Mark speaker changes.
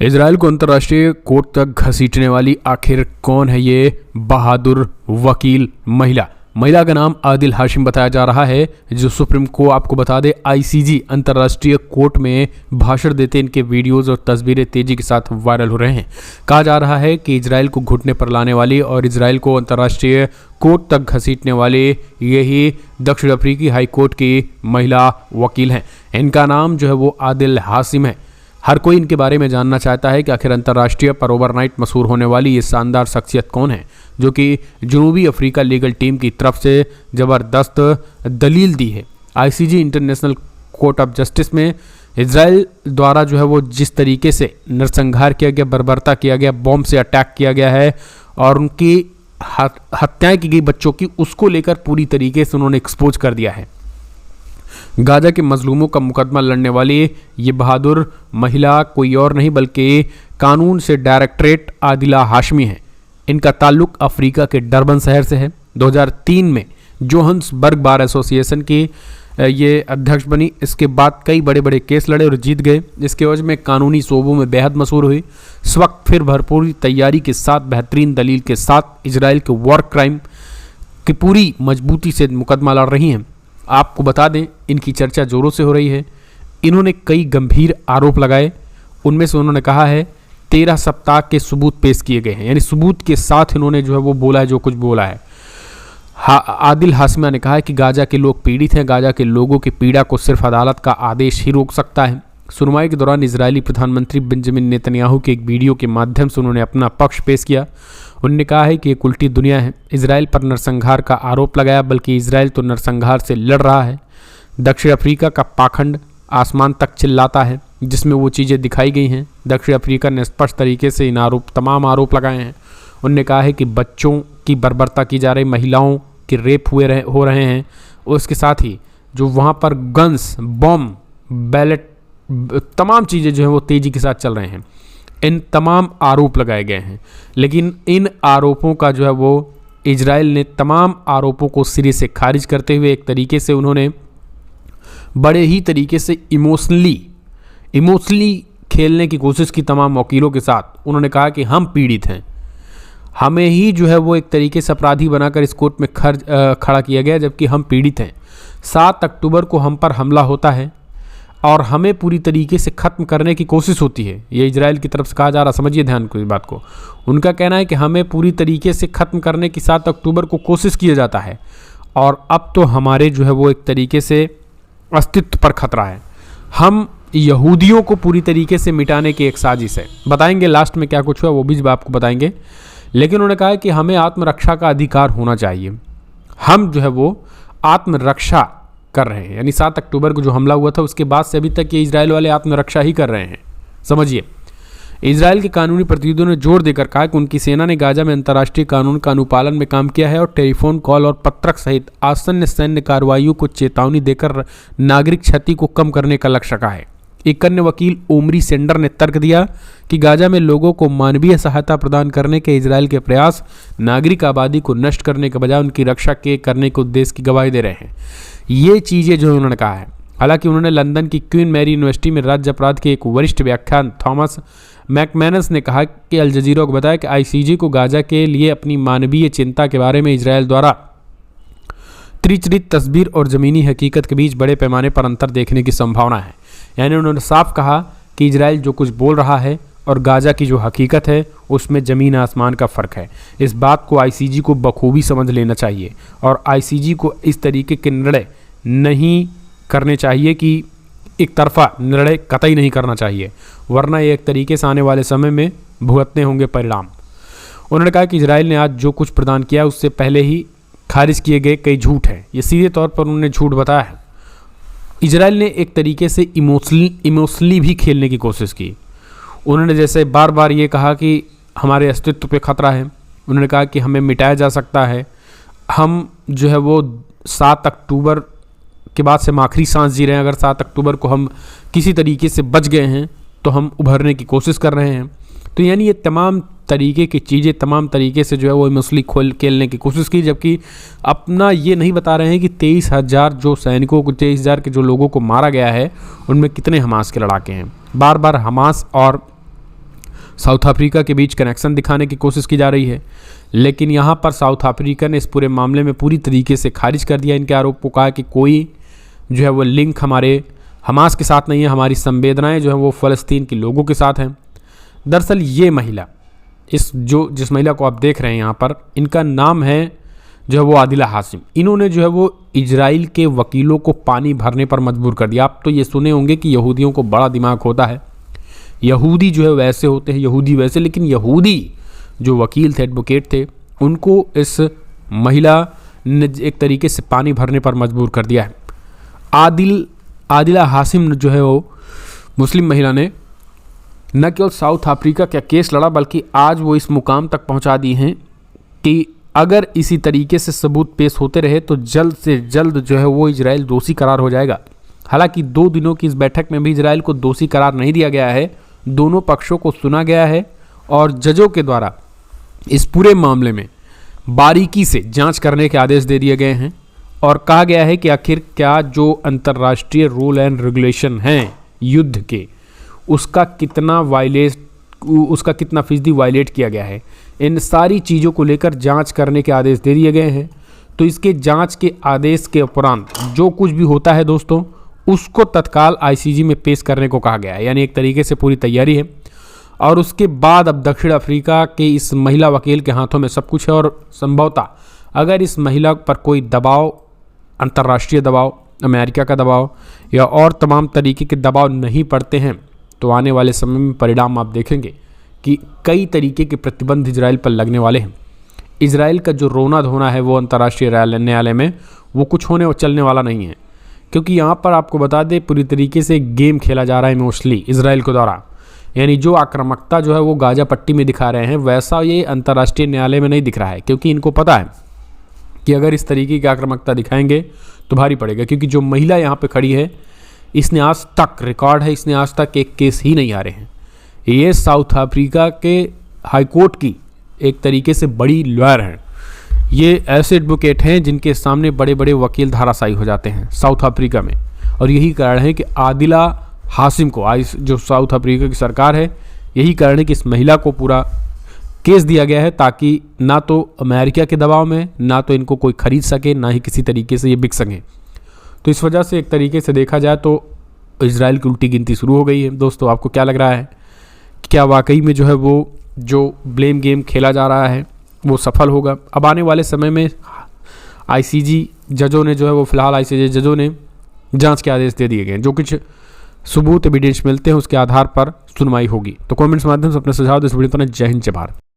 Speaker 1: Israel को अंतर्राष्ट्रीय court तक घसीटने वाली आखिर कौन है ये बहादुर वकील महिला का नाम आदिल हाशिम बताया जा रहा है, जो सुप्रीम को आपको बता दे आईसीजी अंतर्राष्ट्रीय कोर्ट में भाषण देते इनके वीडियोस और तस्वीरें तेजी के साथ वायरल हो रहे हैं। कहा जा रहा है कि इजराइल को घुटने पर लाने वाली और इजराइल को अंतर्राष्ट्रीय कोर्ट तक घसीटने वाले यही दक्षिण अफ्रीकी हाई कोर्ट की महिला वकील हैं। इनका नाम जो है वो आदिल हाशिम है। हर कोई इनके बारे में जानना चाहता है कि आखिर अंतर्राष्ट्रीय पर ओवरनाइट मशहूर होने वाली ये शानदार शख्सियत कौन है, जो कि जनूबी अफ्रीका लीगल टीम की तरफ से ज़बरदस्त दलील दी है। ICG international court of justice में इजराइल द्वारा जो है वो जिस तरीके से नरसंहार किया गया, बर्बरता किया गया, बॉम्ब से अटैक किया गया है और उनकी हत्याएं की गई बच्चों की, उसको लेकर पूरी तरीके से उन्होंने एक्सपोज कर दिया है। गाजा के मजलूमों का मुकदमा लड़ने वाली ये बहादुर महिला कोई और नहीं बल्कि कानून से डायरेक्टरेट आदिला हाशमी है। इनका ताल्लुक अफ्रीका के डरबन शहर से है। 2003 में जोहान्सबर्ग बार एसोसिएशन की ये अध्यक्ष बनी। इसके बाद कई बड़े बड़े केस लड़े और जीत गए। इसके वजह में कानूनी शोबों में बेहद मशहूर हुई। इस वक्त फिर भरपूर तैयारी के साथ, बेहतरीन दलील के साथ इजराइल के वॉर क्राइम की पूरी मजबूती से मुकदमा लड़ रही हैं। आपको बता दें, इनकी चर्चा जोरों से हो रही है। इन्होंने कई गंभीर आरोप लगाए। उनमें से उन्होंने कहा है 13 सप्ताह के सबूत पेश किए गए हैं, यानी सबूत के साथ इन्होंने जो है वो बोला है जो कुछ बोला है। आदिल हाशिमा ने कहा है कि गाजा के लोग पीड़ित हैं। गाजा के लोगों की पीड़ा को सिर्फ अदालत का आदेश ही रोक सकता है। सुनवाई के दौरान इजरायली प्रधानमंत्री बेंजामिन नेतन्याहू के एक वीडियो के माध्यम से उन्होंने अपना पक्ष पेश किया। उन्होंने कहा है कि एक उल्टी दुनिया है। इजराइल पर नरसंहार का आरोप लगाया, बल्कि इजराइल तो नरसंहार से लड़ रहा है। दक्षिण अफ्रीका का पाखंड आसमान तक चिल्लाता है, जिसमें वो चीज़ें दिखाई गई हैं। दक्षिण अफ्रीका ने स्पष्ट तरीके से इन तमाम आरोप लगाए हैं। उन्होंने कहा है कि बच्चों की बर्बरता की जा रही, महिलाओं के रेप हो रहे हैं। उसके साथ ही जो वहाँ पर गन्स, बॉम्ब, बैलेट, तमाम चीज़ें जो हैं वो तेज़ी के साथ चल रहे हैं। इन तमाम आरोप लगाए गए हैं, लेकिन इन आरोपों का जो है वो इजराइल ने तमाम आरोपों को सिरे से खारिज करते हुए एक तरीके से उन्होंने बड़े ही तरीके से इमोशनली खेलने की कोशिश की तमाम वकीलों के साथ। उन्होंने कहा कि हम पीड़ित हैं, हमें ही जो है वो एक तरीके से अपराधी बनाकर इस कोर्ट में खड़ा किया गया, जबकि हम पीड़ित हैं। 7 अक्टूबर को हम पर हमला होता है और हमें पूरी तरीके से ख़त्म करने की कोशिश होती है। ये इजराइल की तरफ से कहा जा रहा, समझिए ध्यान को इस बात को। उनका कहना है कि हमें पूरी तरीके से ख़त्म करने की 7 अक्टूबर को कोशिश किया जाता है और अब तो हमारे जो है वो एक तरीके से अस्तित्व पर खतरा है। हम यहूदियों को पूरी तरीके से मिटाने की एक साजिश है। बताएंगे लास्ट में क्या कुछ हुआ, वो भी आपको बताएंगे। लेकिन उन्होंने कहा है कि हमें आत्मरक्षा का अधिकार होना चाहिए। हम जो है वो आत्मरक्षा कर रहे हैं, यानी 7 अक्टूबर को जो हमला हुआ था उसके बाद से अभी तक ये इजराइल वाले आत्मरक्षा ही कर रहे हैं। समझिए, इजराइल के कानूनी प्रतिनिधियों ने जोर देकर कहा कि उनकी सेना ने गाजा में अंतर्राष्ट्रीय कानून का अनुपालन में काम किया है और टेलीफोन कॉल और पत्रक सहित आसन्न सैन्य कार्रवाइयों को चेतावनी देकर नागरिक क्षति को कम करने का लक्ष्य रखा है। एक अन्य वकील ओमरी सेंडर ने तर्क दिया कि गाजा में लोगों को मानवीय सहायता प्रदान करने के इजराइल के प्रयास नागरिक आबादी को नष्ट करने के बजाय उनकी रक्षा करने के उद्देश्य की गवाही दे रहे हैं। ये चीज़ें जो उन्होंने कहा है। हालांकि उन्होंने लंदन की क्वीन मैरी यूनिवर्सिटी में राज्य अपराध के एक वरिष्ठ व्याख्यान थॉमस मैकमैनस ने कहा कि अल जजीरा को बताया कि आईसीजी को गाजा के लिए अपनी मानवीय चिंता के बारे में इजराइल द्वारा त्रिचरित तस्वीर और ज़मीनी हकीकत के बीच बड़े पैमाने पर अंतर देखने की संभावना है। यानी उन्होंने साफ कहा कि इजराइल जो कुछ बोल रहा है और गाजा की जो हकीकत है उसमें ज़मीन आसमान का फ़र्क है। इस बात को आईसीजी को बखूबी समझ लेना चाहिए और आईसीजी को इस तरीके के निर्णय नहीं करने चाहिए कि एक तरफा निर्णय कतई नहीं करना चाहिए, वरना ये एक तरीके से आने वाले समय में भुगतने होंगे परिणाम। उन्होंने कहा कि इजराइल ने आज जो कुछ प्रदान किया उससे पहले ही खारिज किए गए कई झूठ हैं। ये सीधे तौर पर उन्होंने झूठ बताया है। इजराइल ने एक तरीके से इमोशनली भी खेलने की कोशिश की। उन्होंने जैसे बार बार ये कहा कि हमारे अस्तित्व पे खतरा है। उन्होंने कहा कि हमें मिटाया जा सकता है। हम जो है वो 7 अक्टूबर के बाद से हम आखिरी सांस जी रहे हैं। अगर 7 अक्टूबर को हम किसी तरीके से बच गए हैं तो हम उभरने की कोशिश कर रहे हैं। तो यानी ये तमाम तरीके की चीज़ें, तमाम तरीके से जो है वो इमोशनली खेलने की कोशिश की, जबकि अपना ये नहीं बता रहे हैं कि 23,000 जो सैनिकों को, 23,000 के जो लोगों को मारा गया है उनमें कितने हमास के लड़ाके हैं। बार बार हमास और साउथ अफ्रीका के बीच कनेक्शन दिखाने की कोशिश की जा रही है, लेकिन यहाँ पर साउथ अफ्रीका ने इस पूरे मामले में पूरी तरीके से खारिज कर दिया इनके आरोप को। कहा कि कोई जो है वो लिंक हमारे हमास के साथ नहीं है, हमारी संवेदनाएं जो है वो फ़लस्तीन के लोगों के साथ हैं। दरअसल ये महिला, जिस महिला को आप देख रहे हैं यहाँ पर, इनका नाम है जो है वो आदिला हाशिम। इन्होंने जो है वो इजराइल के वकीलों को पानी भरने पर मजबूर कर दिया। आप तो ये सुने होंगे कि यहूदियों को बड़ा दिमाग होता है, यहूदी जो है वैसे होते हैं, यहूदी वैसे, लेकिन यहूदी जो वकील थे, एडवोकेट थे, उनको इस महिला ने एक तरीके से पानी भरने पर मजबूर कर दिया है। आदिला हाशिम जो है वो मुस्लिम महिला ने न केवल साउथ अफ्रीका का केस लड़ा, बल्कि आज वो इस मुकाम तक पहुंचा दी हैं कि अगर इसी तरीके से सबूत पेश होते रहे तो जल्द से जल्द जो है वो इजराइल दोषी करार हो जाएगा। हालांकि 2 दिनों की इस बैठक में भी इजराइल को दोषी करार नहीं दिया गया है, दोनों पक्षों को सुना गया है और जजों के द्वारा इस पूरे मामले में बारीकी से जांच करने के आदेश दे दिए गए हैं और कहा गया है कि आखिर क्या जो अंतर्राष्ट्रीय रूल एंड रेगुलेशन हैं युद्ध के, उसका कितना फीसदी वायलेट किया गया है। इन सारी चीज़ों को लेकर जांच करने के आदेश दे दिए गए हैं। तो इसके जांच के आदेश के उपरांत जो कुछ भी होता है दोस्तों, उसको तत्काल आईसीजे में पेश करने को कहा गया है, यानी एक तरीके से पूरी तैयारी है। और उसके बाद अब दक्षिण अफ्रीका के इस महिला वकील के हाथों में सब कुछ है और संभवतः अगर इस महिला पर कोई दबाव, अंतर्राष्ट्रीय दबाव, अमेरिका का दबाव या और तमाम तरीके के दबाव नहीं पड़ते हैं तो आने वाले समय में परिणाम आप देखेंगे कि कई तरीके के प्रतिबंध इजराइल पर लगने वाले हैं। इजराइल का जो रोना धोना है वो अंतर्राष्ट्रीय न्यायालय में वो कुछ होने और चलने वाला नहीं है, क्योंकि यहाँ पर आपको बता दें पूरी तरीके से गेम खेला जा रहा है मोस्टली इजराइल के द्वारा। यानी जो आक्रामकता जो है वो गाजा पट्टी में दिखा रहे हैं, वैसा ये अंतर्राष्ट्रीय न्यायालय में नहीं दिख रहा है, क्योंकि इनको पता है कि अगर इस तरीके की आक्रामकता दिखाएंगे तो भारी पड़ेगा। क्योंकि जो महिला यहाँ पे खड़ी है, इसने आज तक रिकॉर्ड है, इसने आज तक एक केस ही नहीं हारे हैं। ये साउथ अफ्रीका के हाईकोर्ट की एक तरीके से बड़ी लॉयर हैं। ये ऐसे एडवोकेट हैं जिनके सामने बड़े बड़े वकील धाराशायी हो जाते हैं साउथ अफ्रीका में, और यही कारण है कि आदिला हाशिम को, आज जो साउथ अफ्रीका की सरकार है, यही कारण है कि इस महिला को पूरा केस दिया गया है ताकि ना तो अमेरिका के दबाव में ना तो इनको कोई खरीद सके, ना ही किसी तरीके से ये बिक सकें। तो इस वजह से एक तरीके से देखा जाए तो इजराइल की उल्टी गिनती शुरू हो गई है। दोस्तों, आपको क्या लग रहा है, क्या वाकई में जो है वो जो ब्लेम गेम खेला जा रहा है वो सफल होगा? अब आने वाले समय में आईसीजे जजों ने जो है वो फिलहाल आईसीजे जजों ने जांच के आदेश दे दिए गए, जो कुछ सबूत एविडेंस मिलते हैं उसके आधार पर सुनवाई होगी। तो कमेंट्स माध्यम से अपने सुझाव दे इस वीडियो पर। जय हिंद, जय भारत।